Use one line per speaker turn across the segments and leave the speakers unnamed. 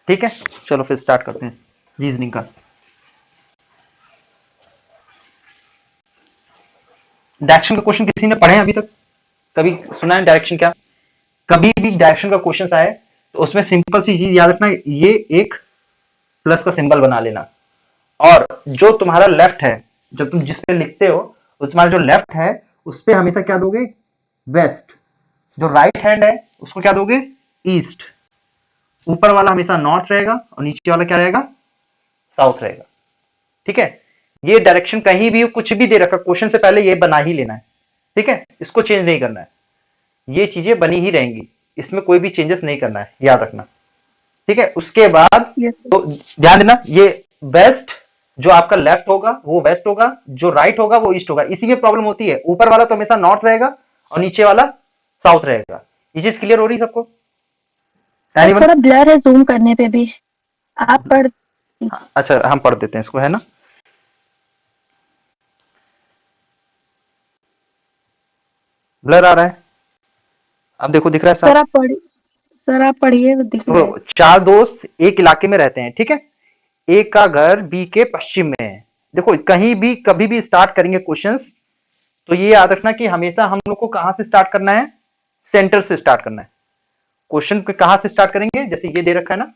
ठीक है, चलो फिर स्टार्ट करते हैं रीजनिंग का। डायरेक्शन का क्वेश्चन किसी ने पढ़े हैं अभी तक? कभी सुना है डायरेक्शन क्या? कभी भी डायरेक्शन का क्वेश्चन आए तो उसमें सिंपल सी चीज याद रखना, ये एक प्लस का सिंबल बना लेना, और जो तुम्हारा लेफ्ट है, जब तुम जिस पे लिखते हो, तो तुम्हारा जो लेफ्ट है उस पे हमेशा क्या दोगे? वेस्ट। जो राइट हैंड है उसको क्या दोगे? ईस्ट। ऊपर वाला हमेशा नॉर्थ रहेगा और नीचे वाला क्या रहेगा? साउथ रहेगा। ठीक है, ये डायरेक्शन कहीं भी कुछ भी दे रखा क्वेश्चन से पहले ये बना ही लेना है। ठीक है, इसको चेंज नहीं करना है, ये चीजें बनी ही रहेंगी, इसमें कोई भी चेंजेस नहीं करना है, याद रखना। ठीक है, उसके बाद
यस
तो ध्यान देना, ये वेस्ट, जो आपका लेफ्ट होगा वो वेस्ट होगा, जो राइट होगा वो ईस्ट होगा। इसी में प्रॉब्लम होती है, ऊपर वाला तो हमेशा नॉर्थ रहेगा और नीचे वाला साउथ रहेगा। ये चीज क्लियर हो रही है सबको?
Sir,
anyone?
थोड़ा ब्लर है जूम करने पे भी, आप पढ़ दीजिए।
अच्छा, हम पढ़ देते हैं इसको, है ना। ब्लर आ रहा है? अब देखो दिख रहा है
सर
साफ?
आप पढ़िए, सर आप पढ़िए, वो दिख रहा है।
तो चार दोस्त एक इलाके में रहते हैं, ठीक है। ए का घर बी के पश्चिम में है। देखो कहीं भी कभी भी स्टार्ट करेंगे क्वेश्चंस, तो ये याद रखना कि हमेशा हम लोग को कहां से स्टार्ट करना है? सेंटर से स्टार्ट करना है। क्वेश्चन पे कहां से स्टार्ट करेंगे? जैसे ये दे रखा है ना,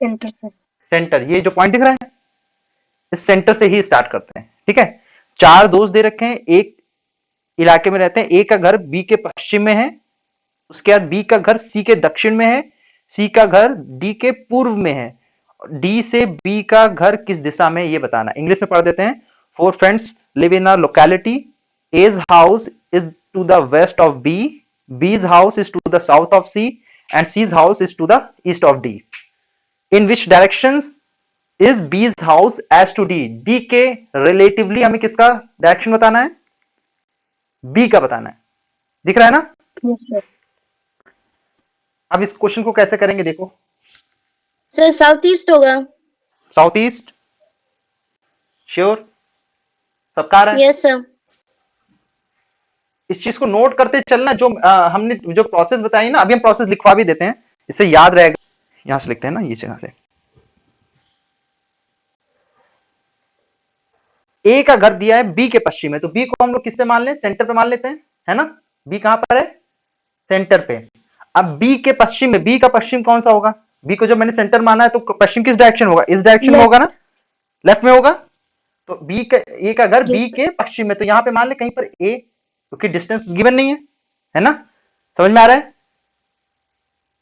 सेंटर से।
सेंटर, ये जो पॉइंट दिख रहा है, इस सेंटर से ही स्टार्ट करते हैं। ठीक है, चार दोस्त दे रखे हैं, एक इलाके में रहते हैं। ए का घर बी के पश्चिम में है, उसके बाद बी का घर सी के दक्षिण में है, सी का घर डी के पूर्व में है, डी से बी का घर किस दिशा में ये बताना। इंग्लिश में पढ़ देते हैं। Four friends live in a locality, A's house is to the west of B, B's house is to the south of C, and C's house is to the east of D. In which direction is B's house as to D? D के relatively हमें किसका direction बताना है? B का बताना है। दिख रहा है ना?
Yes sir.
अब इस क्वेश्चन को कैसे करेंगे देखो।
सर साउथ ईस्ट होगा।
South east? श्योर? सबका आ रहा है?
Yes sir.
इस चीज को नोट करते चलना, जो हमने जो प्रोसेस बताई ना, अभी हम प्रोसेस लिखवा भी देते हैं, इससे याद रहेगा। यहां से लिखते हैं ना, ये जगह से। ए का घर दिया है बी के पश्चिम में, तो बी को हम लोग किस पे मान लें? सेंटर पे मान लेते हैं, है ना। बी कहां पर है? सेंटर पे। अब बी के पश्चिम में, बी का पश्चिम कौन सा होगा? बी को जब मैंने सेंटर माना है तो पश्चिम किस डायरेक्शन होगा? इस डायरेक्शन में होगा
लेफ्ट।
ना, लेफ्ट में होगा। तो बी का, ए का घर
यस
बी
सर।
के पश्चिम में, तो यहां पे मान ले कहीं पर ए, क्योंकि डिस्टेंस गिवन नहीं है ना। समझ में आ रहा है?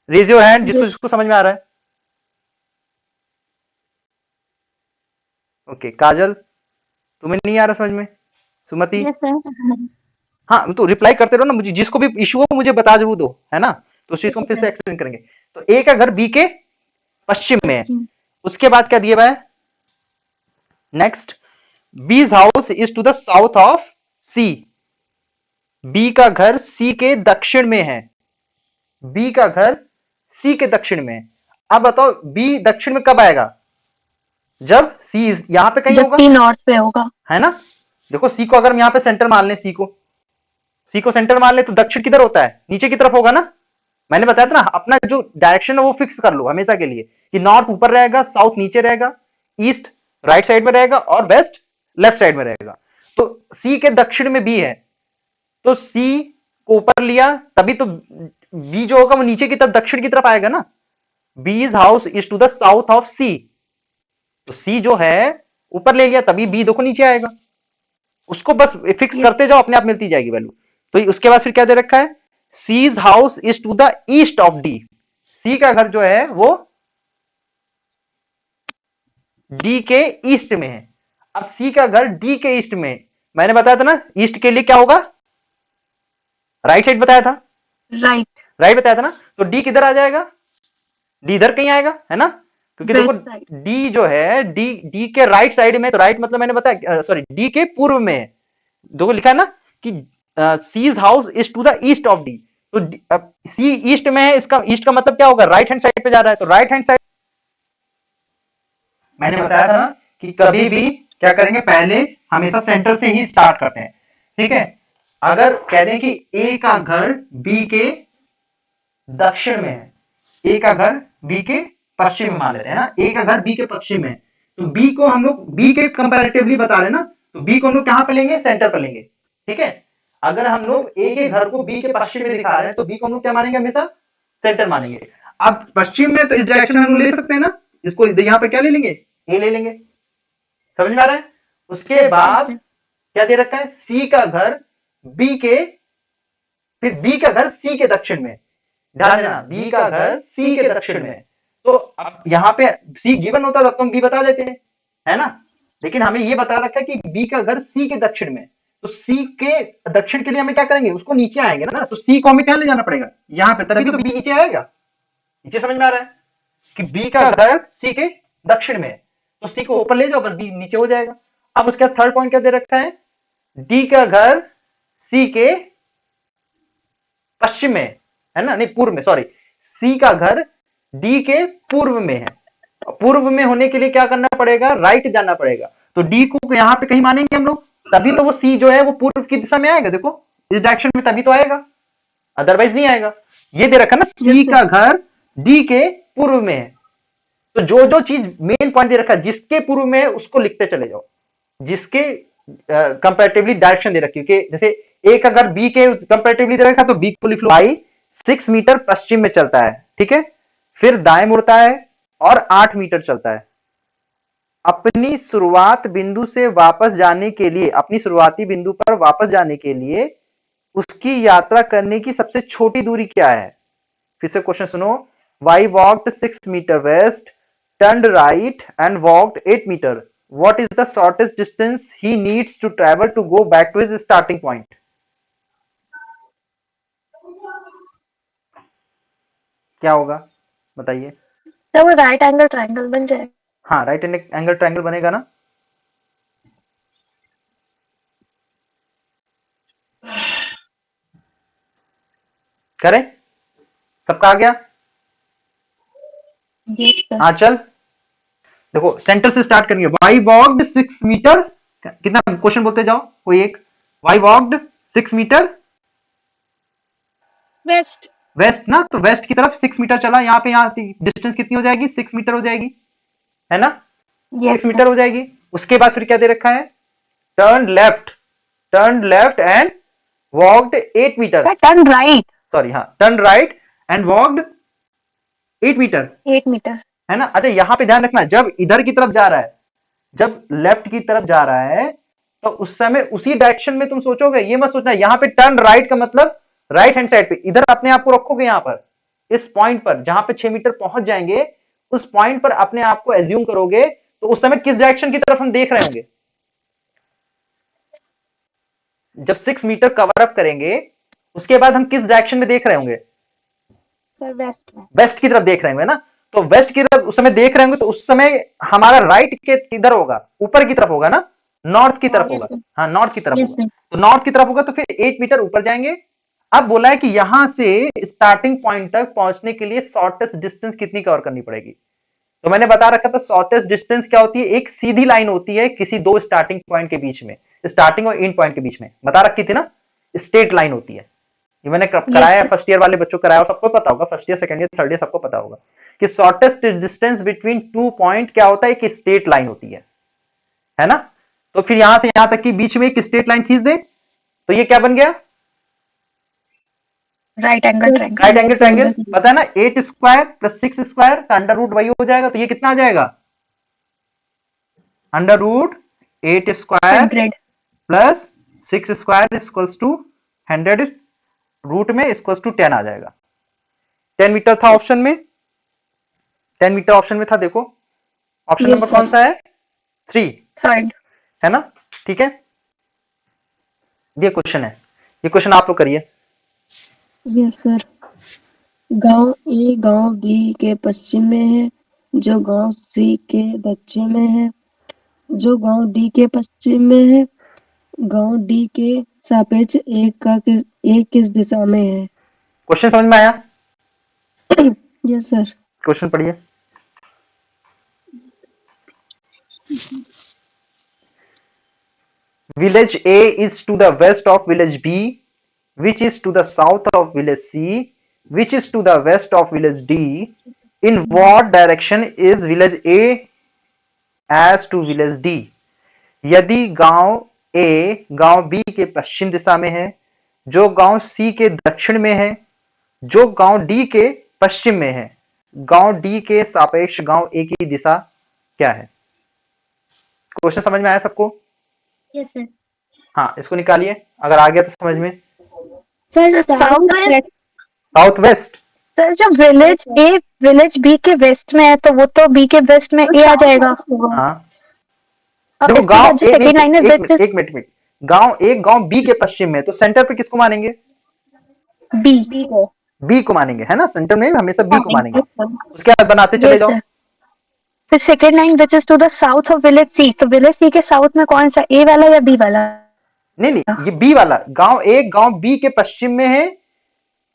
रेज योर हैंड जिसको
यस।
जिसको समझ में आ रहा है। ओके, काजल तुम्हें नहीं आ रहा समझ में? सुमति?
Yes sir.
हाँ, तो रिप्लाई करते रहो ना, मुझे जिसको भी इशू हो मुझे बता जरूर दो, है ना। तो उस चीज को हम
ठीक
फिर
है
से एक्सप्लेन करेंगे। तो ए का घर बी के पश्चिम में है।
पश्चिम।
उसके बाद क्या दिया हुआ है? Next, B's house is to the south of C. B का घर सी के दक्षिण में है। बी का घर सी के दक्षिण में है। अब बताओ बी दक्षिण में कब आएगा? जब सी यहां पे कहीं
जब
होगा,
सी नॉर्थ पे होगा।
है ना। देखो सी को अगर हम यहां पे सेंटर मान लें, सी को सेंटर मान ले, तो दक्षिण किधर होता है? नीचे की तरफ होगा ना। मैंने बताया था ना, अपना जो डायरेक्शन है वो फिक्स कर लो हमेशा के लिए, कि नॉर्थ ऊपर रहेगा, साउथ नीचे रहेगा, ईस्ट राइट साइड में रहेगा, और वेस्ट लेफ्ट साइड में रहेगा। तो सी के दक्षिण में बी है, तो सी को ऊपर लिया, तभी तो बी जो होगा वो नीचे की तरफ, दक्षिण की तरफ आएगा ना। B's house is to the south of C, तो सी जो है ऊपर ले लिया, तभी बी देखो नीचे आएगा। उसको बस फिक्स
यस।
करते जाओ, अपने आप मिलती जाएगी वैल्यू। तो उसके बाद फिर क्या दे रखा है? C's house is to the east of D. C का घर जो है वो डी के ईस्ट में है। अब सी का घर डी के ईस्ट में, मैंने बताया था ना, ईस्ट के लिए क्या होगा? राइट साइड बताया था,
राइट।
राइट बताया था ना। तो डी किधर आ जाएगा? डी इधर कहीं आएगा, है ना। क्योंकि देखो
वेस्ट साइड।
डी जो है, डी डी के राइट साइड में, तो राइट मतलब मैंने बताया, सॉरी, डी के पूर्व में है। देखो लिखा है ना कि C's house is to the east of D. तो सी ईस्ट में है, इसका ईस्ट का मतलब क्या होगा? राइट हैंड साइड पे जा रहा है, तो राइट हैंड साइड। मैंने बताया था ना कि कभी भी क्या करेंगे, पहले हमेशा सेंटर से ही स्टार्ट करते हैं। ठीक है, अगर कह दें कि ए का घर बी के दक्षिण में है, ए का घर बी के पश्चिम में मान लेते हैं ना, ए का घर बी के पश्चिम में है, तो बी को हम लोग बी के कंपैरेटिवली बता रहे हैं ना, तो बी को हम लोग कहां पे लेंगे, सेंटर पर लेंगे, ठीक है। अगर हम लोग ए के घर को बी के पश्चिम में दिखा रहे हैं तो बी को हम लोग क्या मानेंगे, हमेशा सेंटर मानेंगे। अब पश्चिम में तो इस डायरेक्शन में हम लोग ले सकते हैं ना, इसको यहाँ पे क्या ले लेंगे, ए ले लेंगे, समझ में आ रहा है। उसके बाद क्या दे रखा है, सी का घर बी के, फिर बी का घर सी के दक्षिण में, ध्यान देना बी का घर सी के दक्षिण में। तो अब यहाँ पे सी गिवन होता तो हम बी बता देते हैं, है ना, लेकिन हमें ये बता रखा है कि बी का घर सी के दक्षिण में, तो सी के दक्षिण के लिए हमें क्या करेंगे, उसको नीचे आएंगे ना, तो सी को हमें क्या ले जाना पड़ेगा यहाँ पे, तभी तो बी नीचे आएगा। नीचे समझ में आ रहा है कि बी का घर सी के दक्षिण में, तो सी को ऊपर ले जाओ, बस बी नीचे हो जाएगा। अब उसका थर्ड पॉइंट क्या दे रखा है, डी का घर सी के पश्चिम में है ना, नहीं पूर्व में, सॉरी, सी का घर डी के पूर्व में है, पूर्व में होने के लिए क्या करना पड़ेगा, राइट जाना पड़ेगा, तो डी को यहाँ पे कहीं मानेंगे हम लोग, तभी तो वो सी जो है वो पूर्व की दिशा में आएगा, देखो इस डायरेक्शन में तभी तो आएगा, अदरवाइज नहीं आएगा। ये दे रखा ना, सी का घर डी के पूर्व में है, तो जो जो चीज मेन पॉइंट दे रखा है जिसके पूर्व में है उसको लिखते चले जाओ, जिसके कंपैरेटिवली डायरेक्शन दे रखी है, कि जैसे ए का घर बी के कंपैरेटिवली दे रखा तो बी को लिख लो, आई 6 मीटर पश्चिम में चलता है, ठीक है, फिर दाएं मुड़ता है और 8 मीटर चलता है। अपनी शुरुआत बिंदु से वापस जाने के लिए, अपनी शुरुआती बिंदु पर वापस जाने के लिए उसकी यात्रा करने की सबसे छोटी दूरी क्या है। फिर से क्वेश्चन सुनो, Y walked 6 metre west, turned right and walked 8 meter. What is the shortest distance he needs to travel to go back to his starting point? क्या होगा बताइए।
सर वो राइट एंगल ट्रायंगल बन जाएगा।
हाँ, राइट एंगल ट्रायंगल बनेगा ना। करें, सबका आ गया।
Yes sir.
हाँ चल, देखो सेंटर से स्टार्ट करेंगे। वाई वॉक्ड 6 मीटर, कितना क्वेश्चन बोलते जाओ कोई एक। Y walked 6 metre
west.
West ना, तो वेस्ट की तरफ 6 मीटर चला, यहाँ पे यहाँ डिस्टेंस कितनी हो जाएगी, 6 मीटर हो जाएगी, है ना, 6 मीटर हो जाएगी। उसके बाद फिर क्या दे रखा है, turn left and walked 8 meter.
Turn right,
sorry, हाँ, turn right and walked 8 meter,
8 meter,
है ना। अच्छा यहाँ पे ध्यान रखना, जब इधर की तरफ जा रहा है, जब लेफ्ट की तरफ जा रहा है, तो उस समय उसी डायरेक्शन में तुम सोचोगे, ये मत सोचना यहाँ पे टर्न राइट का मतलब राइट हैंड साइड पे, इधर अपने आप को रखोगे यहाँ पर, इस पॉइंट पर जहां पे 6 मीटर पहुंच जाएंगे, उस पॉइंट पर अपने आप को एज्यूम करोगे, तो उस समय किस डायरेक्शन की तरफ हम देख रहे होंगे, जब 6 मीटर कवर अप करेंगे उसके बाद हम किस डायरेक्शन में देख रहे होंगे,
सर वेस्ट में,
वेस्ट की तरफ देख रहे होंगे ना। तो वेस्ट की तरफ उस समय देख रहे होंगे, तो उस समय हमारा राइट के किधर होगा, ऊपर की तरफ होगा ना, नॉर्थ की तरफ होगा। हाँ, नॉर्थ की तरफ होगा, तो नॉर्थ की तरफ होगा, तो फिर 8 मीटर ऊपर जाएंगे। अब बोला है कि यहां से स्टार्टिंग पॉइंट तक पहुंचने के लिए शॉर्टेस्ट डिस्टेंस कितनी कवर करनी पड़ेगी। तो मैंने बता रखा था शॉर्टेस्ट डिस्टेंस क्या होती है, एक सीधी लाइन होती है किसी दो स्टार्टिंग पॉइंट के बीच में, स्टार्टिंग और एंड पॉइंट के बीच में, बता रखी थी ना, स्ट्रेट लाइन होती है। ये मैंने कराया, फर्स्ट ईयर वाले बच्चों को कराया, और सबको पता होगा, first year second year third year सबको पता होगा कि शॉर्टेस्ट डिस्टेंस बिटवीन 2 पॉइंट क्या होता है, एक स्ट्रेट लाइन होती है ना। तो फिर यहां से यहां तक की बीच में एक स्ट्रेट लाइन खींच दे, तो ये क्या बन गया,
राइट एंगल
ट्रायंगल। पता है ना, 8 स्क्वायर प्लस 6 स्क्वायर का अंडर रूट वही हो जाएगा, तो ये कितना आ जाएगा, under root 8 square plus 6 square equals to 100, root में इक्वल्स टू 10 आ जाएगा। 10 मीटर था ऑप्शन में, 10 मीटर ऑप्शन में था, देखो ऑप्शन नंबर कौन सा है, 3,
थर्ड,
है ना, ठीक है। ये क्वेश्चन है, ये क्वेश्चन आप लोग करिए।
Yes sir. गांव ए गांव बी के पश्चिम में है, जो गांव सी के दक्षिण में है, जो गांव डी के पश्चिम में है, गांव डी के सापेक्ष ए किस दिशा में है।
क्वेश्चन समझ में आया?
Yes sir.
क्वेश्चन पढ़िए। Village A is to the west of village B, which is to the south of village C, which is to the west of village D. In what direction is village A as to village D? यदि गांव A गांव B के पश्चिम दिशा में है, जो गांव सी के दक्षिण में है, जो गांव डी के पश्चिम में है, गांव डी के सापेक्ष गांव ए की दिशा क्या है? क्वेश्चन समझ में आया सबको?
Yes, sir.
हाँ, इसको निकालिए अगर आ गया तो समझ में।
Sir
south west.
South west.
Sir जो विलेज ए विलेज बी के वेस्ट में है तो वो तो बी के वेस्ट में ए आ जाएगा।
हाँ
और
देखो,
इसके
गांव
बाद जो सेकंड लाइन है
एक
विच
मिनट मिनट, गांव ए गांव बी के पश्चिम में, तो सेंटर पे किसको मानेंगे?
बी को।
बी को मानेंगे, है ना? सेंटर में हमेशा बी को मानेंगे। उसके बाद बनाते चले
यस
जाओ।
सर। फिर second line which is to the south of village C, तो विलेज सी के साउथ में कौन सा, ए वाला या बी वाला?
नहीं नहीं, ये बी वाला, गांव ए गांव बी के पश्चिम में है।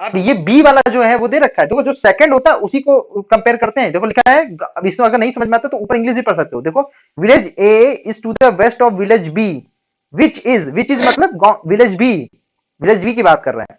अब ये बी वाला जो है वो दे रखा है, देखो जो सेकंड होता है उसी को कंपेयर करते हैं। देखो लिखा है, अब इसमें अगर नहीं समझ में आता तो ऊपर इंग्लिश भी पढ़ सकते हो। देखो, village A is to the west of village B, which is मतलब विलेज बी की बात कर रहे हैं।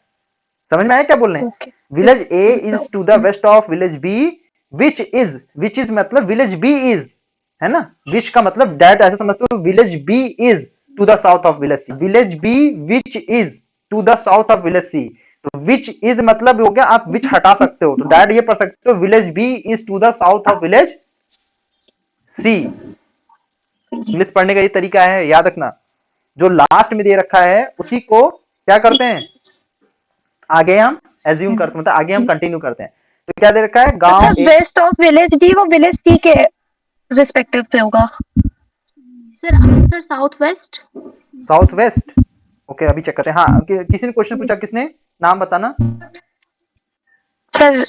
समझ में आया क्या बोल रहे हैं?
Okay.
Village A is to the west of village B, which is मतलब विलेज बी इज, है ना? विच का मतलब डायरेक्ट ऐसे समझते हो, village B is to the south of village C, village B which is to the south of village C. तो which is मतलब हो गया, आप विच हटा सकते हो तो डायरेक्ट ये पढ़ सकते हो, village B is to the south of village C. English पढ़ने का ये तरीका है, याद रखना। जो लास्ट में दे रखा है उसी को क्या करते हैं, आगे हम एज्यूम करते हैं, मतलब आगे हम कंटिन्यू करते हैं। तो क्या दे रखा है, गांव
मतलब वेस्ट ऑफ विलेज डी वो विलेज सी के रिस्पेक्टिव पे होगा।
Sir, answer southwest.
South west. Okay, अभी चेक करते हैं। हाँ, किसी ने क्वेश्चन पूछा, किसने? नाम बताना।
सर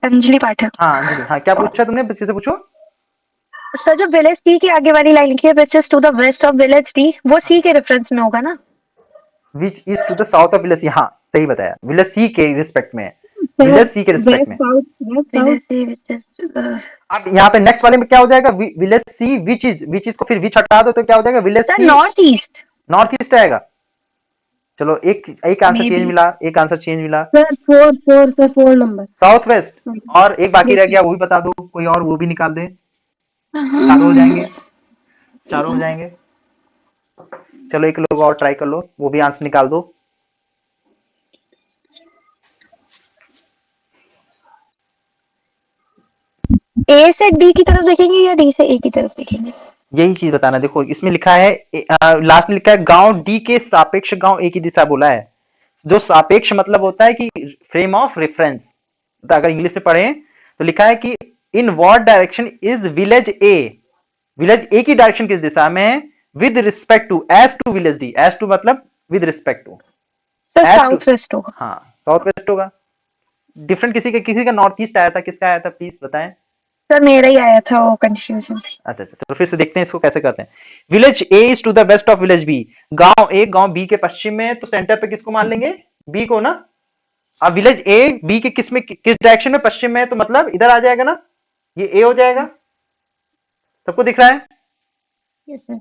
अंजलि पाठक।
हाँ अंजलि, हाँ क्या पूछा तुमने, फिर से पूछो।
सर जो विलेज सी के आगे वाली लाइन लिखी है which is to the west of village D, वो सी के रेफरेंस में होगा ना?
Which is to the south of village C, हाँ सही बताया, विलेज सी के रिस्पेक्ट में है, विलेज सी के रिस्पेक्ट में।
Village C which is to the.
अब यहाँ पे नेक्स्ट वाले में क्या हो जाएगा, विलेज सी विच इज को फिर विच हटा दो तो क्या हो जाएगा, विलेज
सर
सी
नॉर्थ ईस्ट।
नॉर्थ ईस्ट आएगा। चलो एक आंसर चेंज
Maybe.
मिला, एक आंसर चेंज मिला।
Sir 4 number.
South west. और एक बाकी रह गया, वो भी बता दो कोई और, वो भी निकाल दे। चारों हो जाएंगे, चारों हो जाएंगे। चलो एक लोग और ट्राई कर लो, वो भी आंसर निकाल दो।
ए से डी की तरफ देखेंगे या डी से ए की तरफ देखेंगे?
यही चीज बताना। देखो इसमें लिखा है, लास्ट में लिखा है गांव डी के सापेक्ष गांव ए की दिशा बोला है। जो सापेक्ष मतलब होता है कि फ्रेम ऑफ रेफरेंस। तो अगर इंग्लिश में पढ़े तो लिखा है कि in what direction is village A की डायरेक्शन किस दिशा में है, with respect to, as to village D. As to मतलब with respect to.
Sir
As to-
south west होगा।
हाँ साउथ वेस्ट होगा। डिफरेंट किसी का नॉर्थ ईस्ट आया था, किसका आया था प्लीज बताएं।
सर मेरा ही आया था वो कंफ्यूजन।
अच्छा अच्छा, तो फिर से देखते हैं इसको कैसे करते हैं। Village A is to the west of village B, गांव ए गांव बी के पश्चिम में है, तो सेंटर पे किसको मान लेंगे, बी को ना। अब विलेज ए बी के किस डायरेक्शन में, पश्चिम में है, तो मतलब इधर आ जाएगा ना, ये ए हो जाएगा। सबको दिख रहा है?
Yes, sir.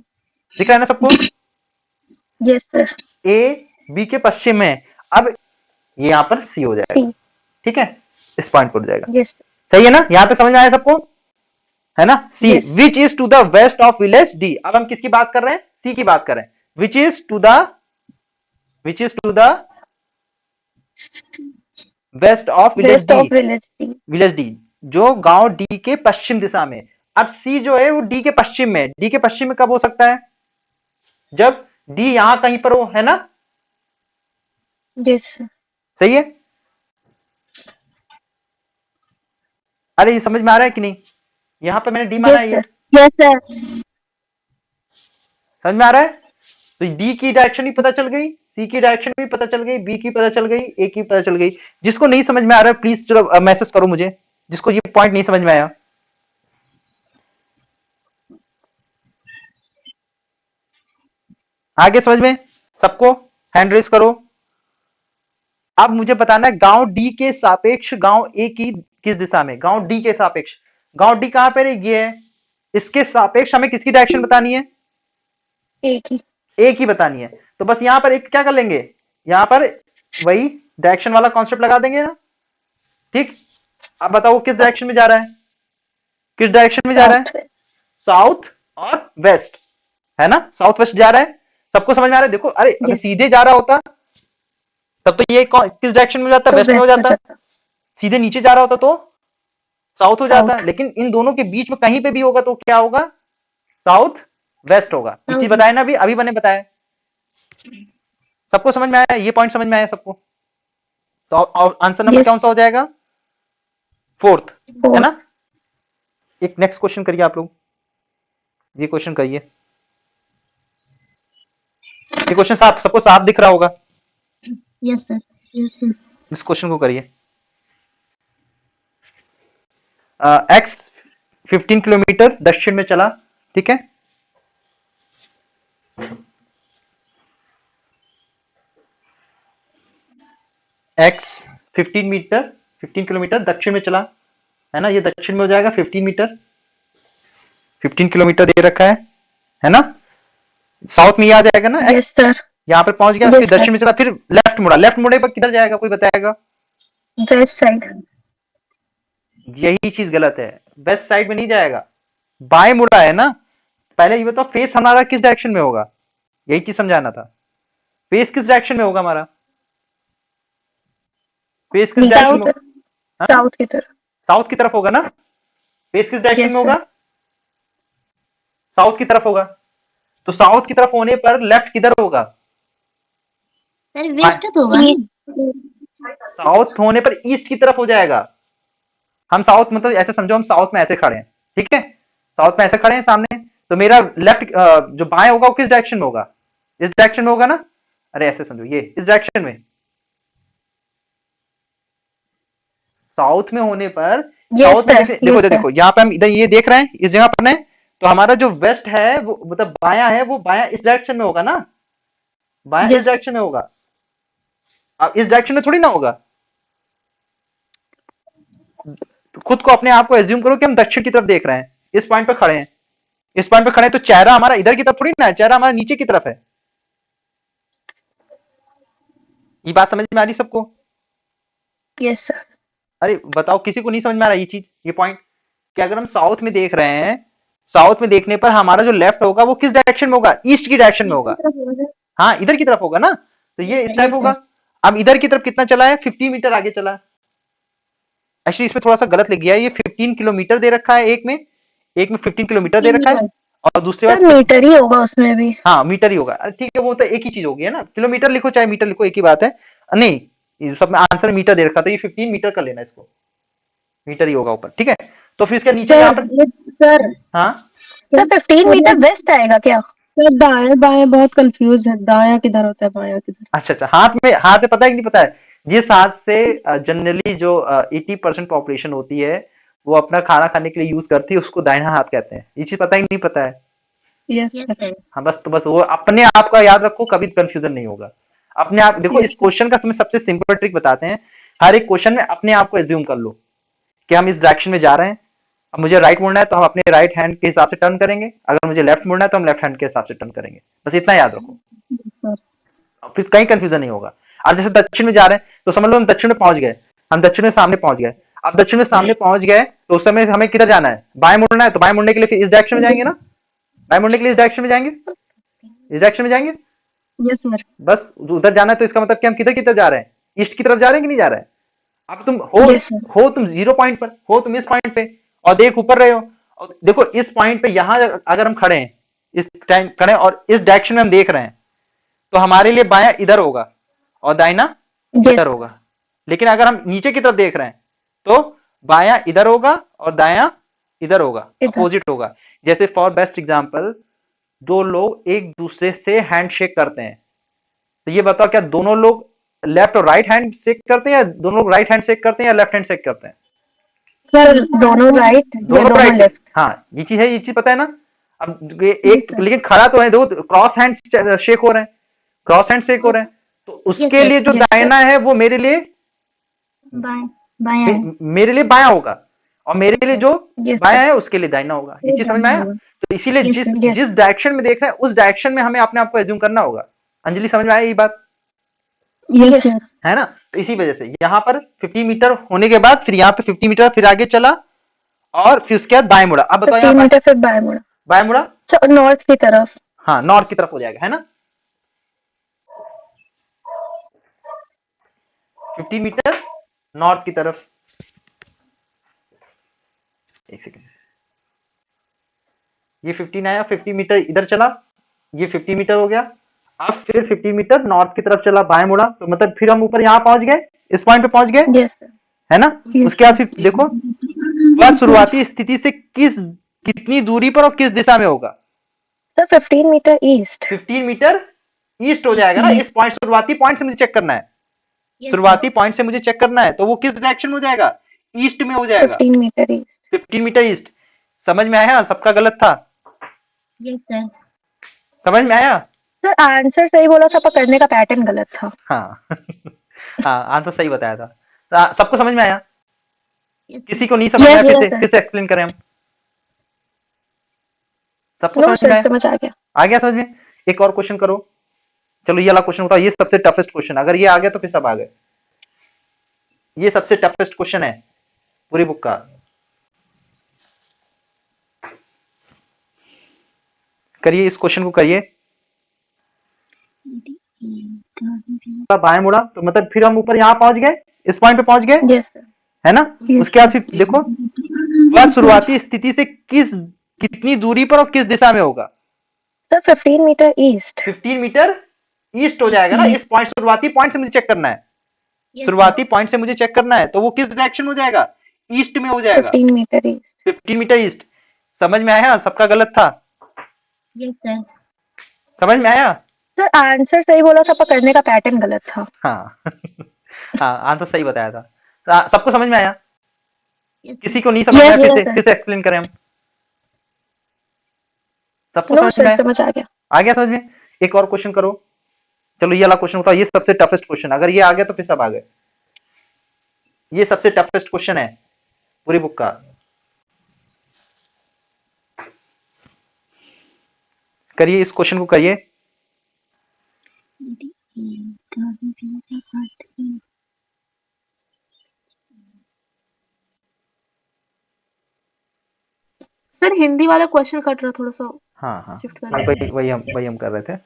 दिख रहा है ना सबको?
Yes sir.
ए बी के पश्चिम में है। अब ये यहां पर सी हो जाएगा,
सी।
ठीक है, इस पॉइंट पर हो जाएगा।
यस
सही है ना, यहां पे समझ में आया सबको, है ना? C
Yes.
Which is to the west of village D. अब हम किसकी बात कर रहे हैं, सी की बात कर रहे हैं। Which is to the west of village
west of
D,
village D.
Village D जो गांव डी के पश्चिम दिशा में। अब सी जो है वो डी के पश्चिम में, डी के पश्चिम में कब हो सकता है, जब डी यहां कहीं पर हो, है ना?
यस
सही है। अरे ये समझ में आ रहा है कि नहीं, यहां पर मैंने डी माना है, ये
यस सर।
समझ में आ रहा है? तो डी की डायरेक्शन भी पता चल गई, सी की डायरेक्शन भी पता चल गई, बी की पता चल गई, ए की पता चल गई। जिसको नहीं समझ में आ रहा है प्लीज चलो मैसेज करो मुझे, जिसको ये पॉइंट नहीं समझ में आया। आगे समझ में सबको, हैंड रेस करो। अब मुझे बताना है गांव डी के सापेक्ष गांव ए की किस दिशा में, गांव डी के सापेक्ष। गांव डी कहां पर है, ये है, इसके सापेक्ष हमें किसकी डायरेक्शन बतानी है,
एक ही।
ए की बतानी है। तो बस यहां पर एक क्या कर लेंगे, यहां पर वही डायरेक्शन वाला कॉन्सेप्ट लगा देंगे ना, ठीक। अब बताओ किस डायरेक्शन में जा रहा है, किस डायरेक्शन में जा रहा है? साउथ और वेस्ट, है ना, साउथ वेस्ट जा रहा है। सबको समझ में आ रहा है? देखो, अरे अगर
Yes.
सीधे जा रहा होता तब तो ये किस डायरेक्शन में हो जाता?
तो
वेस्ट में हो
west
जाता। सीधे नीचे जा रहा होता तो साउथ हो जाता,
South.
लेकिन इन दोनों के बीच में कहीं पे भी होगा तो क्या होगा? साउथ वेस्ट होगा। ये चीज
South.
बताया ना, अभी मैंने बताया। सबको समझ में आया? ये पॉइंट समझ में आया सबको? तो आंसर नंबर
Yes.
कौन सा हो जाएगा? फोर्थ, है
Fourth.
ना। एक नेक्स्ट क्वेश्चन करिए आप लोग, ये क्वेश्चन करिए। ये क्वेश्चन सबको साफ दिख रहा होगा।
Yes, sir.
इस क्वेश्चन को करिए। एक्स 15 किलोमीटर दक्षिण में चला, ठीक है। एक्स 15 किलोमीटर दक्षिण में चला, है ना, ये दक्षिण में हो जाएगा 15 मीटर। 15 किलोमीटर दे रखा है ना। साउथ में ये आ जाएगा ना,
Yes, sir.
यहाँ पे पहुंच गया,
Yes,
फिर
sir.
दक्षिण में चला, फिर लेफ्ट मुड़ा। लेफ्ट मुड़े पर किधर जाएगा, कोई बताएगा?
West side.
यही चीज गलत है, वेस्ट साइड में नहीं जाएगा, बाएं मुड़ा है ना। पहले ये बताओ, फेस हमारा किस डायरेक्शन में होगा, यही चीज समझाना था। फेस किस डायरेक्शन में होगा हमारा? फेस किस डायरेक्शन में?
South. South की तरफ.
साउथ की तरफ होगा ना। फेस किस डायरेक्शन
Yes,
में होगा?
sir.
साउथ की तरफ होगा। तो साउथ की तरफ होने पर लेफ्ट किधर होगा?
Sir, west तो होगा ना?
साउथ होने पर ईस्ट की तरफ हो जाएगा। हम साउथ, मतलब ऐसे समझो, हम साउथ में ऐसे खड़े हैं, ठीक है, साउथ में ऐसे खड़े हैं सामने, तो मेरा लेफ्ट जो बाएं होगा वो किस डायरेक्शन में होगा? इस डायरेक्शन में होगा ना। अरे ऐसे समझो, ये इस डायरेक्शन में। साउथ में होने पर
Yes,
साउथ में
sir.
देखो
Yes, sir.
देखो, यहाँ पे हम इधर ये देख रहे हैं, इस जगह पर हैं, तो हमारा जो वेस्ट है वो मतलब बायां है, वो बायां इस डायरेक्शन में होगा ना, बायां इस
Yes.
डायरेक्शन में होगा। अब इस डायरेक्शन में थोड़ी ना होगा। तो खुद को, अपने आप को एज्यूम करो कि हम दक्षिण की तरफ देख रहे हैं, इस पॉइंट पर खड़े हैं, इस पॉइंट पर खड़े हैं, तो चेहरा हमारा इधर की तरफ थोड़ी ना है, चेहरा हमारा नीचे की तरफ है। ये बात समझ में आ रही सबको?
Yes, sir.
अरे बताओ, किसी को नहीं समझ में आ रहा ये चीज, ये पॉइंट? कि अगर हम साउथ में देख रहे हैं, साउथ में देखने पर हमारा जो लेफ्ट होगा वो किस डायरेक्शन में होगा? ईस्ट की डायरेक्शन में होगा। हाँ, इधर की तरफ होगा ना, तो ये इस टाइप होगा। अब इधर की तरफ कितना चला है? 50 मीटर आगे चला है। एक्चुअली इसमें थोड़ा सा गलत लिख गया है, ये 15 किलोमीटर दे रखा है, एक में 15 किलोमीटर दे रखा है, और दूसरे
Sir,
बार
मीटर ही होगा उसमें भी.
हाँ मीटर ही होगा। अरे ठीक है, वो तो एक ही चीज होगी, है ना, किलोमीटर लिखो चाहे मीटर लिखो, एक ही बात है। नहीं, ये सब में आंसर मीटर दे रखा, तो ये 15 मीटर कर लेना, इसको मीटर ही होगा ऊपर, ठीक है। तो फिर इसके नीचे यहाँ पर,
सर
हाँ
Sir, 15 मीटर वेस्ट आएगा क्या?
सर दाएं बाएं बहुत कंफ्यूज है, दायां किधर होता है बायां किधर?
अच्छा, हाथ में पता है कि नहीं पता है? जिस हाथ से जनरली जो 80% पॉपुलेशन होती है वो अपना खाना खाने के लिए यूज करती है, उसको दाहिना हाथ कहते हैं। ये चीज पता ही नहीं पता है?
Yes
Yes, sir.
हाँ, बस वो अपने आप का याद रखो, कभी कंफ्यूजन नहीं होगा। अपने आप देखो, इस क्वेश्चन का तुम्हें सबसे सिंपल ट्रिक बताते हैं। हर एक क्वेश्चन में अपने आप को एज्यूम कर लो कि हम इस डायरेक्शन में जा रहे हैं। अब मुझे राइट मुड़ना है तो हम अपने राइट हैंड के हिसाब से टर्न करेंगे, अगर मुझे लेफ्ट मुड़ना है तो हम लेफ्ट हैंड के हिसाब से टर्न करेंगे। बस इतना याद रखो, फिर कहीं कंफ्यूजन नहीं होगा। अब जैसे दक्षिण में जा रहे हैं तो समझ लो हम दक्षिण में पहुंच गए, हम दक्षिण में सामने पहुंच गए। अब दक्षिण में सामने पहुंच गए तो उस समय हमें किधर जाना है? बाएं मुड़ना है, तो बाएं मुड़ने के लिए फिर इस डायरेक्शन में जाएंगे ना, बाएं मुड़ने के लिए इस डायरेक्शन में जाएंगे, इस डायरेक्शन में जाएंगे।
यस सर
बस उधर जाना है, तो इसका मतलब कि हम किधर किधर जा रहे हैं? ईस्ट की तरफ जा रहे हैं कि नहीं जा रहे हैं? अब तुम
Yes, sir.
हो तुम 0 पॉइंट पर हो, तुम इस पॉइंट पे, और देख ऊपर रहे हो, और देखो इस पॉइंट पे यहां अगर हम खड़े हैं, इस टाइम खड़े हैं और इस डायरेक्शन में हम देख रहे हैं, तो हमारे लिए बायां इधर होगा और दाहिना
Yes.
इधर होगा। लेकिन अगर हम नीचे की तरफ देख रहे हैं तो बायां इधर होगा और दायां इधर होगा,
इधर.
अपोजिट होगा। जैसे फॉर बेस्ट एग्जांपल, दो लोग एक दूसरे से हैंड शेक करते हैं, तो ये बताओ क्या दोनों लोग लेफ्ट और राइट हैंड शेक करते हैं, या दोनों लोग राइट हैंड शेक करते हैं, या लेफ्ट हैंड शेक करते हैं?
सर दोनों राइट या
दोनों
दोनों
राइट।
लेफ्ट?
हाँ, ये चीज है, ये चीज पता है ना। अब ये एक लेकिन खड़ा तो है, दो क्रॉस हैंड शेक हो रहे हैं, क्रॉस हैंड शेक हो रहे हैं, तो उसके
sir.
लिए जो
Yes, sir.
दाहिना है वो मेरे लिए
बाएं बायां है.
मेरे लिए बायां होगा, और मेरे लिए जो
Yes, sir.
बायां है उसके लिए दाहिना होगा। ये चीज समझ में आया? तो इसीलिए
Yes,
जिस
sir.
Yes.
जिस डायरेक्शन में देख रहे हैं उस डायरेक्शन में हमें अपने आप को एज्यूम करना होगा। अंजलि समझ में आया ये बात?
यस सर
है ना। तो इसी वजह से यहाँ पर 50 मीटर होने के बाद फिर यहाँ पे 50 मीटर फिर आगे चला, और फिर उसके बाद बाएं मुड़ा। अब बताओ
15
यहाँ
मीटर फिर बाएं मुड़ा,
बाएं मुड़ा,
नॉर्थ की तरफ।
हाँ नॉर्थ की तरफ हो जाएगा, है ना। 15 मीटर नॉर्थ की तरफ। एक सेकेंड, ये 15 आया, 50 मीटर इधर चला, ये 50 मीटर हो गया। अब फिर 50 मीटर नॉर्थ की तरफ चला, बाएं मुड़ा, तो मतलब फिर हम ऊपर यहाँ पहुंच गए, इस पॉइंट पे पहुंच गए,
यस सर।
है ना।
Yes.
उसके बाद फिर देखो वह शुरुआती स्थिति से कितनी दूरी पर और किस दिशा में होगा।
Sir 15 metre east.
15 metre east हो जाएगा ना। इस पॉइंट, शुरुआती पॉइंट से मुझे चेक करना है,
Yes,
शुरुआती पॉइंट से मुझे चेक करना है, तो वो किस डायरेक्शन में हो जाएगा, ईस्ट में हो जाएगा।
15 मीटर ईस्ट।
15 metre east. समझ में आया, सबका गलत था,
yes, sir.
समझ में आया।
सर आंसर सही बोला था, पर करने का पैटर्न गलत था।
हाँ हाँ आंसर सही बताया था। सबको समझ में आया,
Yes,
किसी को नहीं समझ में
Yes,
आया,
yes,
फिर
sir.
से एक्सप्लेन करें हम। सबको
नो
समझ में
सर,
आया,
समझ आ गया।
आ गया समझ में। एक और क्वेश्चन करो, चलो ये वाला क्वेश्चन बताओ, ये सबसे टफेस्ट क्वेश्चन, अगर ये आ गया तो फिर सब आ गए। ये सबसे टफेस्ट क्वेश्चन है पूरी बुक का। करिए, इस क्वेश्चन को करिए। बाएं मुड़ा, तो मतलब फिर हम ऊपर यहाँ पहुंच गए, इस पॉइंट पे पहुंच गए,
यस सर।
है ना।
Yes.
उसके बाद फिर देखो वह शुरुआती स्थिति से कितनी दूरी पर और किस दिशा में होगा।
Sir 15 metre east.
15 metre east हो जाएगा ना। इस पॉइंट, शुरुआती पॉइंट से मुझे चेक करना है,
yes,
शुरुआती पॉइंट से मुझे चेक करना है, तो वो किस डायरेक्शन में हो जाएगा, ईस्ट में हो जाएगा।
15 मीटर ईस्ट।
15 metre east. समझ में आया, सबका गलत था,
yes, sir.
समझ में आया।
सर आंसर सही बोला था, पर करने का पैटर्न गलत था।
हाँ हाँ आंसर सही बताया था। सबको समझ में आया,
Yes,
किसी को नहीं समझ में
Yes,
आया,
yes, sir.
फिर से एक्सप्लेन करें हम। सबको
नो
समझ में
सर,
आया,
समझ आ गया।
आ गया समझ में। एक और क्वेश्चन करो, चलो ये वाला क्वेश्चन बताओ, ये सबसे टफेस्ट क्वेश्चन, अगर ये आ गया तो फिर सब आ गए। ये सबसे टफेस्ट क्वेश्चन है पूरी बुक का। करिए, इस क्वेश्चन को करिए।
सर हिंदी वाला क्वेश्चन कट रहा, थोड़ा सा
हाँ हाँ
शिफ्ट कर
हाँ,
रहे हैं।
वही हम कर रहे थे।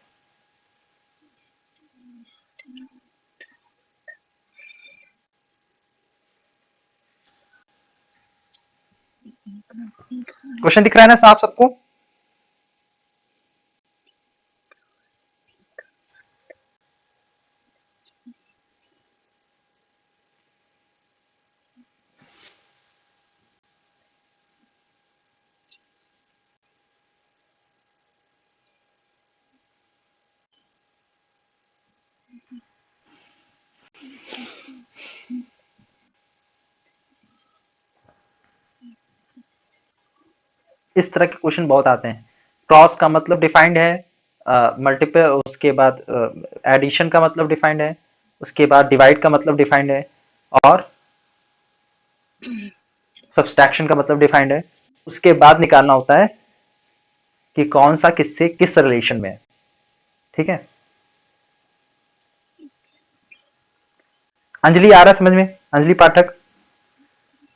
क्वेश्चन दिख रहा है ना साफ सबको। इस तरह के क्वेश्चन बहुत आते हैं। क्रॉस का मतलब डिफाइंड है, मल्टीपल, उसके बाद एडिशन का मतलब डिफाइंड है, उसके बाद डिवाइड का मतलब डिफाइंड है, और सब्सट्रैक्शन का मतलब डिफाइंड है। उसके बाद निकालना होता है कि कौन सा किससे किस रिलेशन में है, ठीक है। अंजलि आ रहा है समझ में, अंजलि पाठक,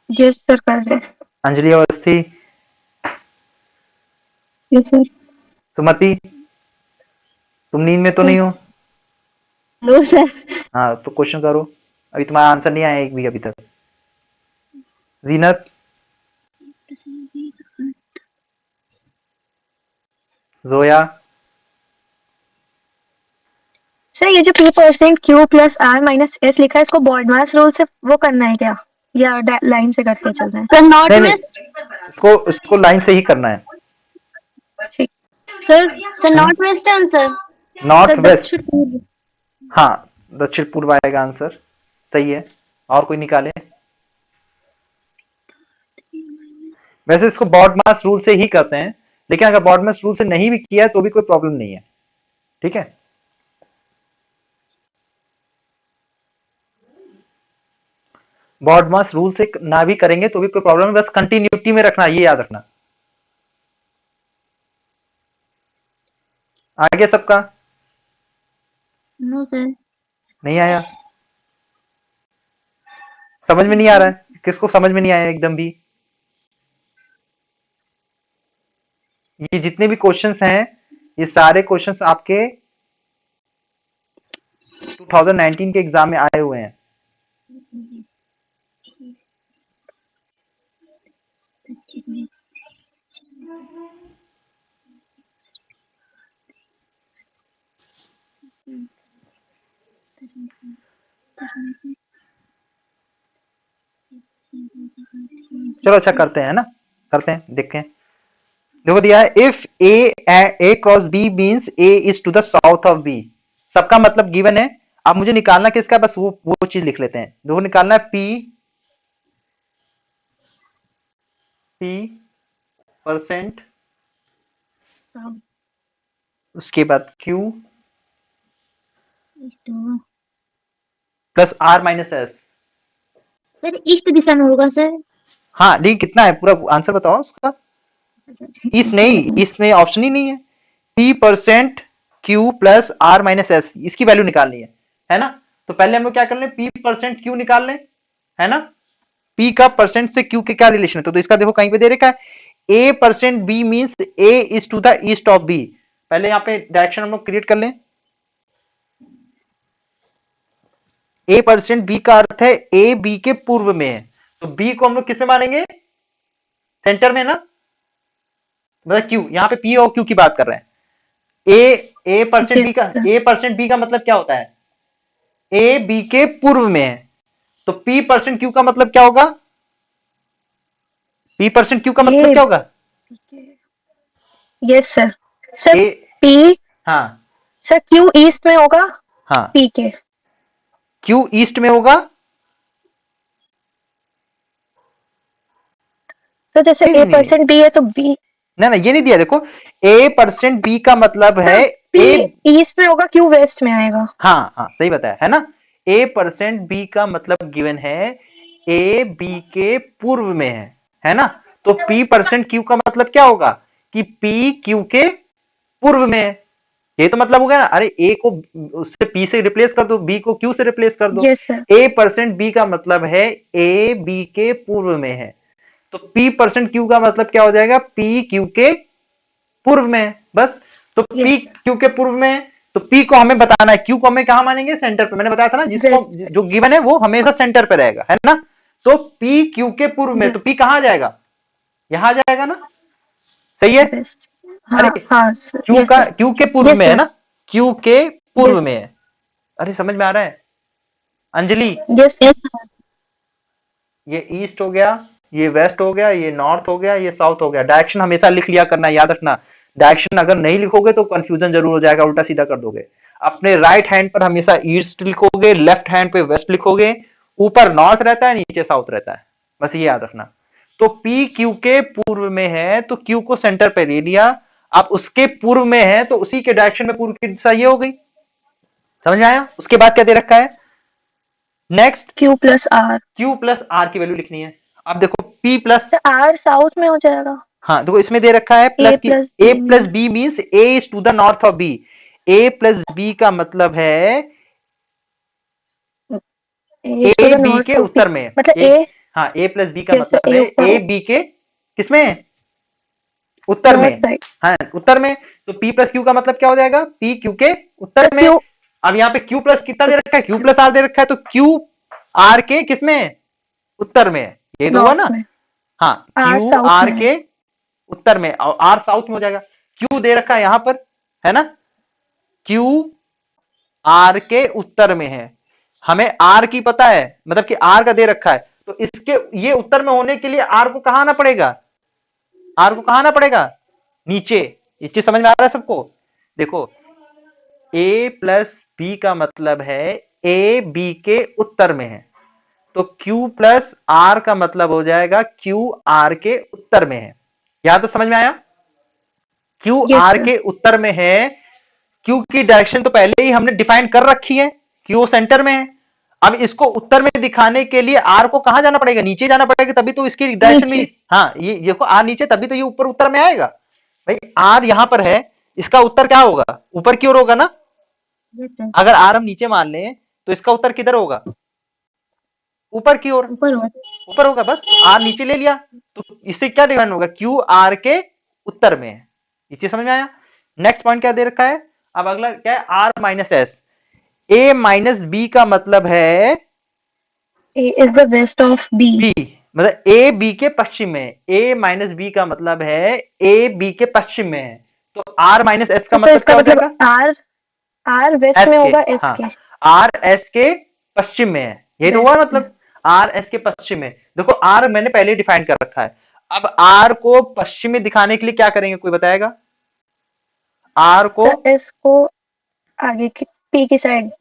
यस सर, कर रहे।
Anjali Awasthi,
yes sir.
सुमति, तुम नींद में तो नहीं हो।
No sir.
हाँ तो क्वेश्चन करो, अभी तुम्हारा आंसर नहीं आया एक भी अभी तक। जीनत, जोया,
सर ये जो P% Q plus R minus S लिखा है, इसको बॉडमास रूल से वो करना है क्या, या लाइन से करते चल रहे हैं?
सर नॉर्थ
नहीं नहीं,
वेस्ट।
इसको लाइन से ही करना है।
ठीक।
Sir north west answer.
North
sir
west,
दक्षिण पूर्व।
हाँ दक्षिण पूर्व आएगा आंसर, सही है। और कोई निकाले। वैसे इसको बॉड मास रूल से ही करते हैं, लेकिन अगर बॉड मास रूल से नहीं भी किया है तो भी कोई प्रॉब्लम नहीं है, ठीक है। बॉड मास रूल से ना भी करेंगे तो भी कोई प्रॉब्लम है, बस कंटिन्यूटी में रखना, ये याद रखना। आगे सबका
No, sir.
नहीं आया, समझ में नहीं आ रहा है, किसको समझ में नहीं आया एकदम भी। ये जितने भी क्वेश्चंस हैं ये सारे क्वेश्चंस आपके 2019 के एग्जाम में आए हुए हैं। चलो अच्छा करते हैं ना, करते हैं, देखते हैं। देखो दिया है if A cross B means A is to the south of B. सबका मतलब गिवन है, अब मुझे निकालना किसका, बस वो चीज लिख लेते हैं। देखो निकालना है पी परसेंट, उसके बाद क्यू
ईस्ट होगा
plus R minus S.
Sir, east दिशा में होगा सर।
हाँ नहीं, कितना है पूरा आंसर बताओ उसका। ईस्ट नहीं, ईस्ट में ऑप्शन ही नहीं है। P percent Q plus R minus S, इसकी वैल्यू निकालनी है ना। तो पहले हम लोग क्या कर लें, पी परसेंट क्यू निकाल लें, है ना। पी का परसेंट से क्यू के क्या रिलेशन है, तो इसका देखो कहीं पे दे रखा है A percent B means A is to the east of B. पहले यहाँ पे डायरेक्शन हम लोग क्रिएट कर लें। ए परसेंट बी का अर्थ है ए बी के पूर्व में है, तो बी को हम लोग किस में मानेंगे, सेंटर में ना, मतलब क्यू, यहाँ पे पी और क्यू की बात कर रहे हैं। ए परसेंट बी का, ए परसेंट बी का मतलब क्या होता है, ए बी के पूर्व में है, तो पी परसेंट क्यू का मतलब क्या होगा, पी परसेंट क्यू का मतलब क्या होगा।
Yes sir. सर
ए,
पी,
हाँ
सर क्यू ईस्ट में होगा
हाँ,
पी के।
क्यू ईस्ट में होगा।
तो जैसे
नहीं,
ए
नहीं,
परसेंट बी है तो बी,
ना ये नहीं दिया, देखो ए परसेंट बी का मतलब है
पी
ए,
ईस्ट में होगा क्यू वेस्ट में आएगा।
हाँ हाँ सही बताया है ना। ए परसेंट बी का मतलब गिवन है ए बी के पूर्व में है ना। तो पी परसेंट क्यू का मतलब क्या होगा कि पी क्यू के पूर्व में है। ये तो मतलब हो गया ना, अरे ए को उससे पी से रिप्लेस कर दो, बी को क्यू से रिप्लेस कर दो।
Yes sir.
A percent B का मतलब है ए बी के पूर्व में है, तो पी परसेंट क्यू का मतलब क्या हो जाएगा, पी क्यू के पूर्व में है, बस। तो पी क्यू के पूर्व में है, तो पी को हमें बताना है, क्यू को हमें कहा मानेंगे, सेंटर पे। मैंने बताया था ना, जिसको जो गिवन है वो हमेशा सेंटर पे रहेगा, है ना। तो पी क्यू के पूर्व में, तो पी कहां जाएगा, यहां जाएगा ना, सही है।
हाँ हाँ सर।
क्यू का, क्यू के पूर्व में है ना, क्यू के पूर्व
Yes.
में है। अरे समझ में आ रहा है अंजलि।
यस यस
ये ईस्ट हो गया, ये वेस्ट हो गया, ये नॉर्थ हो गया, ये साउथ हो गया। डायरेक्शन हमेशा लिख लिया करना, याद रखना। डायरेक्शन अगर नहीं लिखोगे तो कंफ्यूजन जरूर हो जाएगा, उल्टा सीधा कर दोगे। अपने राइट हैंड पर हमेशा ईस्ट लिखोगे, लेफ्ट हैंड पे वेस्ट लिखोगे, ऊपर नॉर्थ रहता है, नीचे साउथ रहता है, बस ये याद रखना। तो पी क्यू के पूर्व में है, तो क्यू को सेंटर पे ले लिया। आप उसके पूर्व में है तो उसी के डायरेक्शन में पूर्व की दिशा ये हो गई, समझ में आया। उसके बाद क्या दे रखा है, next
Q plus R.
Q plus R की वैल्यू लिखनी है। अब देखो पी प्लस,
आर साउथ में हो जाएगा।
हाँ देखो इसमें दे रखा है प्लस की, A plus B means A is to the north of B. A plus B का मतलब है ए बी के उत्तर में,
मतलब ए,
हाँ ए प्लस बी का
जैसे
मतलब
A
है
ऊपर
ए बी के किसमें है, उत्तर में,
नॉर्थ साइड।
हाँ उत्तर में। तो पी प्लस क्यू का मतलब क्या हो जाएगा, पी क्यू के उत्तर में।
क्यू,
अब यहाँ पे क्यू प्लस कितना दे रखा है, क्यू प्लस आर दे रखा है, तो क्यू आर के किसमें है, उत्तर में है, ये तो हुआ ना। हाँ क्यू आर के उत्तर में, और आर साउथ में हो जाएगा। क्यू दे रखा है यहां पर, है ना, क्यू आर के उत्तर में है। हमें आर की पता है, मतलब कि आर का दे रखा है, तो इसके ये उत्तर में होने के लिए आर को कहां आना पड़ेगा, आर को कहां आना पड़ेगा, नीचे। ये चीज समझ में आ रहा है सबको। देखो ए प्लस बी का मतलब है ए बी के उत्तर में है, तो Q प्लस आर का मतलब हो जाएगा Q आर के उत्तर में है। यहां तो समझ में आया, Q आर के उत्तर में है। Q की डायरेक्शन तो पहले ही हमने डिफाइन कर रखी है, Q सेंटर में है। अब इसको उत्तर में दिखाने के लिए R को कहां जाना पड़ेगा, नीचे जाना पड़ेगा, तभी तो इसकी डायरेक्शन में, हाँ ये देखो R नीचे, तभी तो ये ऊपर उत्तर में आएगा। भाई R यहां पर है, इसका उत्तर क्या होगा, ऊपर की ओर होगा ना। अगर R हम नीचे मान लें तो इसका उत्तर किधर होगा, ऊपर की ओर, ऊपर होगा। बस आर नीचे ले लिया, तो इससे क्या डिफाइन होगा, क्यू आर के उत्तर में है। ये चीज समझ में आया। नेक्स्ट पॉइंट क्या दे रखा है, अब अगला क्या है, R minus S. A minus B का मतलब है
A is the west of B.
B, मतलब ए बी के पश्चिम में, ए माइनस बी का मतलब है ए बी के पश्चिम में है, तो आर माइनस एस का
तो
मतलब
इसका
क्या हो
मतलब
जाएगा,
R वेस्ट
एस
में
के,
होगा S
हाँ,
के
आर एस के पश्चिम में है, यही तो हुआ
वेस्ट में।
मतलब, आर एस के पश्चिम में। देखो आर मैंने पहले डिफाइन कर रखा है, अब आर को पश्चिम में दिखाने के लिए क्या करेंगे, कोई बताएगा, आर को,
तो S को आगे की P की साइड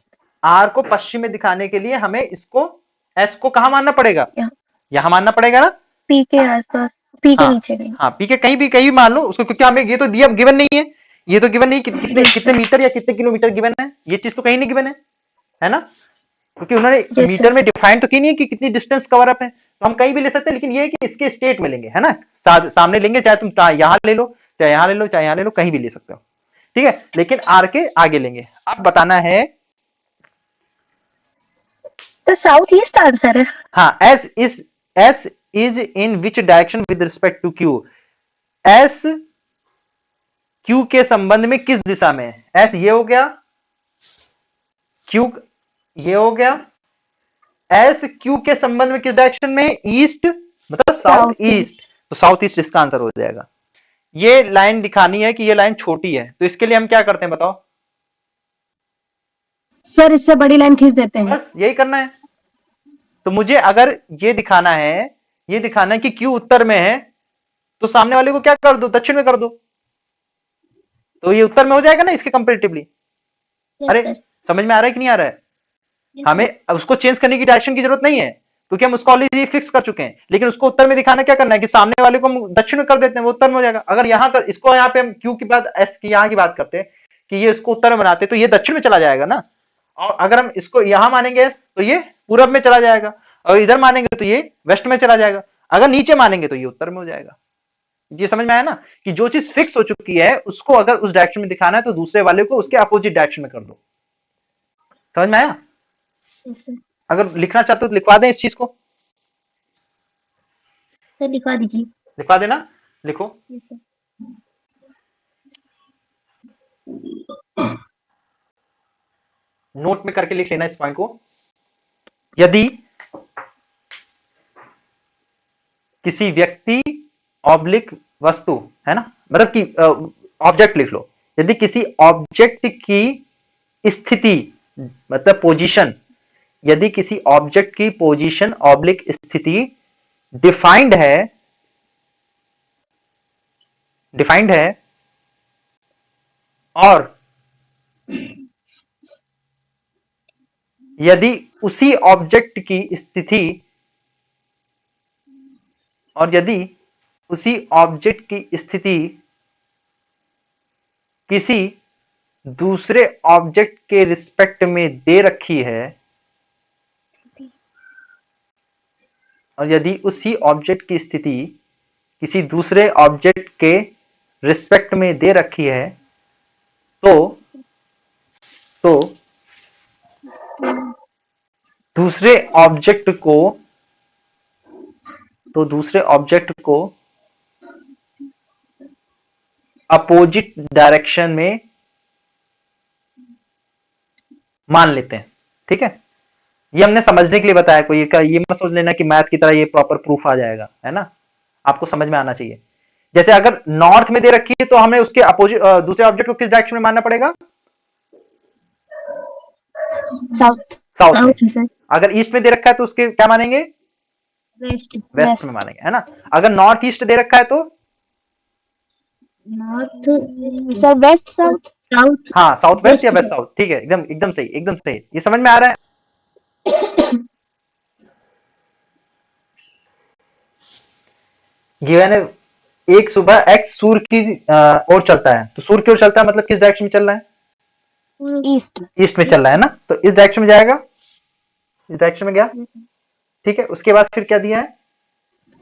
आर को पश्चिम में दिखाने के लिए हमें इसको, एस को कहां मानना पड़ेगा,
यहाँ
यहां मानना पड़ेगा ना,
P के आसपास, P के
हाँ
नीचे कहीं।
हाँ, पी के कहीं भी मान लो उसको, क्योंकि हमें ये तो दिया गिवन नहीं है, ये तो गिवन नहीं कितने
Yes
कितने
sir.
मीटर या कितने किलोमीटर गिवन है, ये चीज तो कहीं नहीं गिवन है ना, क्योंकि उन्होंने
Yes
मीटर
sir.
में डिफाइन तो की नहीं है कि कितनी डिस्टेंस कवर अप है, तो हम कहीं भी ले सकते हैं, लेकिन ये है कि इसके स्टेट में लेंगे, है ना, सामने लेंगे, चाहे तुम यहां ले लो, चाहे यहां ले लो, चाहे यहां ले लो, कहीं भी ले सकते हो, ठीक है, लेकिन आर के आगे लेंगे। अब बताना है,
तो साउथ ईस्ट आंसर है।
हाँ, S is in which direction with respect to Q, S Q के संबंध में किस दिशा में है, एस ये हो गया, क्यू ये हो गया, एस क्यू के संबंध में किस डायरेक्शन में, ईस्ट मतलब साउथ
South east.
ईस्ट, तो साउथ ईस्ट इसका आंसर हो जाएगा। ये लाइन दिखानी है कि ये लाइन छोटी है, तो इसके लिए हम क्या करते हैं बताओ,
सर इससे बड़ी लाइन खींच देते हैं।
बस यही करना है। तो मुझे अगर ये दिखाना है, ये दिखाना है कि क्यू उत्तर में है, तो सामने वाले को क्या कर दो, दक्षिण में कर दो, तो ये उत्तर में हो जाएगा ना इसके कंपेरेटिवली।
Yes,
अरे
sir.
समझ में आ रहा है कि नहीं आ रहा है,
Yes,
हमें अब उसको चेंज करने की डायरेक्शन की जरूरत नहीं है, क्योंकि हम उसको ऑलरेडी फिक्स कर चुके हैं, लेकिन उसको उत्तर में दिखाना क्या करना है कि सामने वाले को हम दक्षिण में कर देते हैं, वो उत्तर में हो जाएगा। अगर यहाँ कर, इसको यहाँ पे हम क्यू की बात, एस की यहाँ की बात करते हैं कि ये इसको उत्तर में बनाते, तो ये दक्षिण में चला जाएगा ना, और अगर हम इसको यहां मानेंगे तो ये पूरब में चला जाएगा, और इधर मानेंगे तो ये वेस्ट में चला जाएगा, अगर नीचे मानेंगे तो ये उत्तर में हो जाएगा। ये समझ में आया ना, कि जो चीज फिक्स हो चुकी है उसको अगर उस डायरेक्शन में दिखाना है तो दूसरे वाले को उसके अपोजिट डायरेक्शन में कर दो। समझ में आया,
yes, sir.
अगर लिखना चाहते हो तो लिखवा दें इस चीज को,
सर लिखवा दीजिए।
लिखवा देना, लिखो,
Yes, sir.
नोट में करके लिख लेना इस पॉइंट को। यदि किसी व्यक्ति ऑब्लिक वस्तु, है ना, मतलब कि ऑब्जेक्ट लिख लो, यदि किसी ऑब्जेक्ट की स्थिति मतलब पोजीशन, यदि किसी ऑब्जेक्ट की पोजीशन ऑब्लिक स्थिति डिफाइंड है और यदि उसी ऑब्जेक्ट की स्थिति, और यदि उसी ऑब्जेक्ट की स्थिति किसी दूसरे ऑब्जेक्ट के रिस्पेक्ट में दे रखी है, और यदि उसी ऑब्जेक्ट की स्थिति किसी दूसरे ऑब्जेक्ट के रिस्पेक्ट में दे रखी है, तो दूसरे ऑब्जेक्ट को अपोजिट डायरेक्शन में मान लेते हैं, ठीक है। ये हमने समझने के लिए बताया, कोई ये मत सोच लेना कि मैथ की तरह ये प्रॉपर प्रूफ आ जाएगा, है ना, आपको समझ में आना चाहिए। जैसे अगर नॉर्थ में दे रखी है तो हमें उसके अपोजिट दूसरे ऑब्जेक्ट को किस डायरेक्शन में मानना पड़ेगा, साउथ में।
South, sir.
अगर ईस्ट में दे रखा है तो उसके क्या मानेंगे,
West.
वेस्ट में मानेंगे, है ना। अगर नॉर्थ ईस्ट दे रखा है तो
North.
Sir west south.
South.
हाँ, साउथ वेस्ट या
West,
वेस्ट साउथ, ठीक है, एकदम सही, एकदम सही। ये समझ में आ रहा है, गिवन है एक सुबह एक्स सूर्य की ओर चलता है, तो सूर्य की ओर चलता है मतलब किस डायरेक्शन में चल रहा है,
ईस्ट।
ईस्ट में चल रहा है ना, तो इस डायरेक्शन में जाएगा, इस डायरेक्शन में गया, ठीक है। उसके बाद फिर क्या दिया है,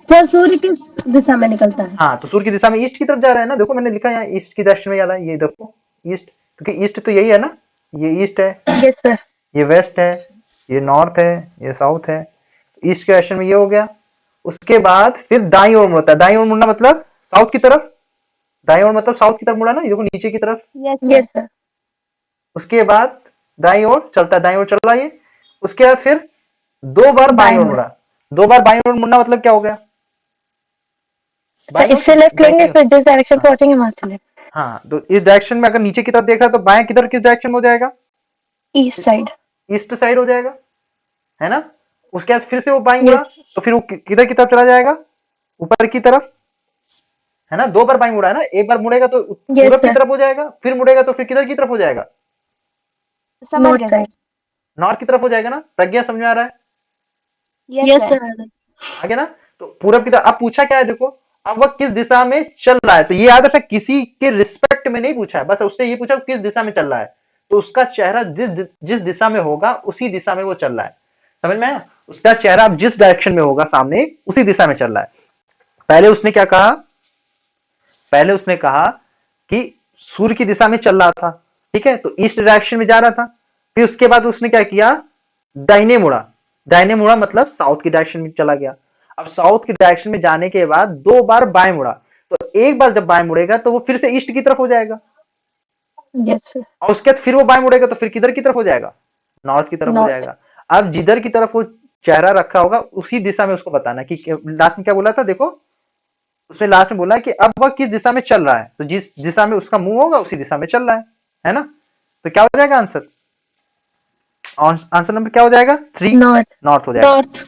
सर सूर्य किस दिशा में निकलता है?
हाँ, तो सूर्य की दिशा में ईस्ट की तरफ जा रहा है ना, देखो मैंने लिखा है यहाँ ईस्ट की डायरेक्शन में जा रहा है, ये देखो ईस्ट, क्योंकि ईस्ट तो यही है ना, ये ईस्ट है,
यस सर।
ये वेस्ट है, ये नॉर्थ है, ये साउथ है, ईस्ट के डायरेक्शन में ये हो गया। उसके बाद फिर दाईं ओर मुड़ता है, दाईं ओर मुड़ना मतलब साउथ की तरफ, दाईं ओर मतलब साउथ की तरफ मुड़ा ना, ये देखो नीचे की तरफ।
Yes
yes sir.
उसके बाद दाईं ओर चलता है, दाईं ओर चल रहा है ये। उसके बाद फिर 2 बार बाईं ओर
बाईं ओर।
मुड़ा। 2 बार बाईं ओर मुड़ना मतलब क्या हो गया?
सर
बाईं ओर
इससे लेफ्ट लेंगे,
दाईं ओर।
फिर जिस डायरेक्शन पहुंचेंगे वहां से लेफ्ट।
हाँ, तो इस डायरेक्शन में अगर नीचे की तरफ देख रहा है तो बाएं किधर किस डायरेक्शन में हो जाएगा?
East side.
ईस्ट साइड हो जाएगा, है ना। उसके बाद फिर से वो बाईं मुड़ा,
यस।
तो फिर वो किधर की तरफ चला जाएगा? ऊपर की तरफ, है ना। 2 बार बाईं मुड़ा है ना, एक बार मुड़ेगा तो
यस
पूरब की
सर।
तरफ हो जाएगा, फिर मुड़ेगा तो फिर किधर की तरफ हो जाएगा?
समझ
नॉर्थ
गए सर।
साइड।
नॉर्थ की तरफ हो जाएगा ना। प्रज्ञा समझ में आ रहा है?
Yes sir.
आगे ना, तो पूरब की तरफ। अब पूछा क्या है देखो, अब वह किस दिशा में चल रहा है, तो ये याद रखना किसी के रिस्पेक्ट में नहीं पूछा है, बस उससे ये पूछा किस दिशा में चल रहा है, तो उसका चेहरा जिस दिशा में होगा उसी दिशा में वो चल रहा है। समझ में आया? उसका चेहरा अब जिस डायरेक्शन में होगा सामने उसी दिशा में चल रहा है। पहले उसने क्या कहा? पहले उसने कहा कि सूर्य की दिशा में चल रहा था, ठीक है, तो ईस्ट डायरेक्शन में जा रहा था। फिर उसके बाद उसने क्या किया? दाहिने मुड़ा। दाहिने मुड़ा मतलब साउथ की डायरेक्शन में चला गया। अब साउथ की डायरेक्शन में जाने के बाद 2 बार बाएं मुड़ा, तो एक बार जब बाएं मुड़ेगा तो वो फिर से ईस्ट की तरफ हो जाएगा,
यस सर।
और उसके बाद फिर वो बाएं मुड़ेगा तो फिर किधर की तरफ हो जाएगा? नॉर्थ की तरफ हो
नॉर्थ।
जाएगा। अब जिधर की तरफ वो चेहरा रखा होगा उसी दिशा में उसको बताना कि लास्ट में क्या बोला था देखो, उसने लास्ट में बोला कि अब वह किस दिशा में चल रहा है, तो जिस दिशा में उसका मुंह होगा उसी दिशा में चल रहा है ना। तो क्या हो जाएगा आंसर? आंसर नंबर क्या हो जाएगा? 3
नॉर्थ।
नॉर्थ हो जाएगा।
नॉर्थ।